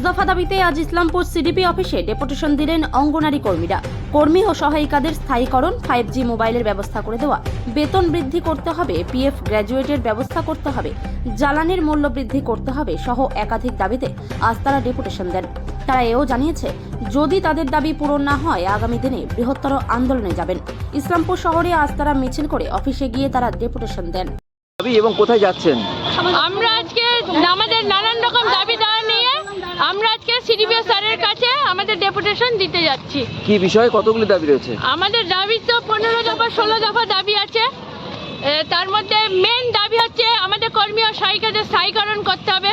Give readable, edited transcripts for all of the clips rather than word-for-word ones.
দফা দাবিতে আজ ইসলামপুর সিডিপি অফিসে ডেপুটেশন দিলেন অঙ্গনারী কর্মীরা। কর্মী ও সহায়িকাদের স্থায়ীকরণ, 5G মোবাইলের ব্যবস্থা করে দেওয়া, বেতন বৃদ্ধি করতে হবে, PF গ্র্যাজুয়েটের ব্যবস্থা করতে হবে, জ্বালানির মূল্য বৃদ্ধি করতে হবে সহ একাধিক দাবিতে আজ তারা ডেপুটেশন দেন। তারা এও জানিয়েছে, যদি তাদের দাবি পূরণ না হয় আগামী দিনে বৃহত্তর আন্দোলনে যাবেন। ইসলামপুর শহরে আজ তারা মিছিল করে অফিসে গিয়ে তারা ডেপুটেশন দেন। এবং কোথায় যাচ্ছেন? আমরা আজকে আমাদের নানান রকম দাবি দেওয়া নিয়ে আমরা আজকে সিডিপি স্যারের কাছে আমাদের ডেপুটেশন দিতে যাচ্ছি। কি বিষয়ে কতগুলি দাবি রয়েছে? আমাদের দাবি তো 15 দফা 16 দফা দাবি আছে। তার মধ্যে মেন দাবি হচ্ছে আমাদের কর্মী ও সহায়িকাদের স্থায়ীকরণ করতে হবে,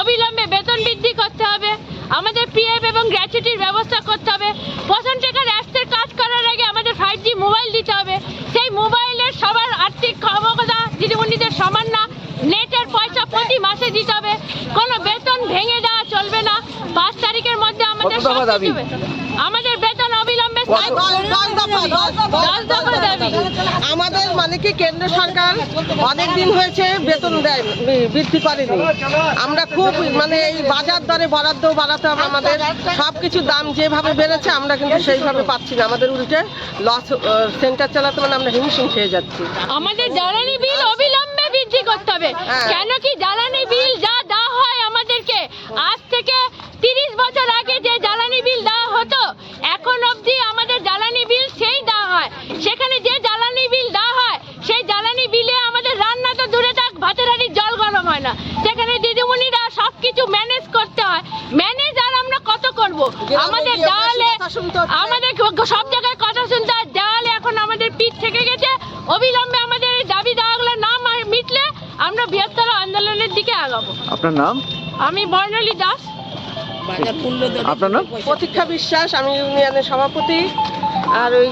অবিলম্বে বেতন বৃদ্ধি করতে হবে, আমাদের PF এবং গ্র্যাচুইটির ব্যবস্থা করতে হবে, পছন্দ টাকার অ্যাপসের কাজ করার আগে আমাদের 5G মোবাইল দিতে হবে। সেই মোবাইলের সবার আর্থিক ক্ষমতা দিদিমণিদের সমান না, নেটের পয়সা প্রতি মাসে দিতে হবে, কোনো বেতন ভেঙে দেওয়া চলবে না। 5 তারিখের মধ্যে আমাদের আমাদের বেতন অবিলম্বে 10 দফা দাবি। আমাদের মানে কি কেন্দ্র সরকার অনেক দিন হয়েছে বেতন দেয় বৃদ্ধি করেনি। আমরা খুব মানে এই বাজার দরে বরাদ্দ বাড়াতে হবে, আমাদের সব কিছুর দাম যেভাবে বেড়েছে আমরা কিন্তু সেইভাবে পাচ্ছি না। আমাদের উল্টে লস সেন্টার চালাতে মানে আমরা হিমশিম খেয়ে যাচ্ছি। আমাদের জ্বালানি বিল অবিলম্বে বৃদ্ধি করতে হবে। কেন কি জ্বালানি বিল যা দেওয়া হয় আমাদেরকে, আজ থেকে 30 বছর আগে যে জ্বালানি বিল দেওয়া হতো এখন অবধি আমাদের জ্বালানি বিল সেই দেওয়া হয়। সেখানে যে জ্বালানি বিল দেওয়া হয় সেই জ্বালানি বিলে আমাদের রান্না তো দূরে থাক, ভাতের হাঁড়ির জল গরম হয় না। সেখানে দিদিমণিরা সব কিছু ম্যানেজ করতে হয়। ম্যানেজ আর আমরা কত করব? আমাদের দেওয়ালে আমাদের সব জায়গায় কথা শুনতে হয়। দেওয়ালে এখন আমাদের পিঠ থেকে গেছে। অবিলম্বে আমাদের এই দাবি দেওয়াগুলো না মিটলে আমরা বৃহত্তর আন্দোলনের দিকে আগাবো। আপনার নাম? আমি বর্ণালী দাস। আপনার নাম? প্রতীক্ষা বিশ্বাস, আমি ইউনিয়নের সভাপতি। আর ওই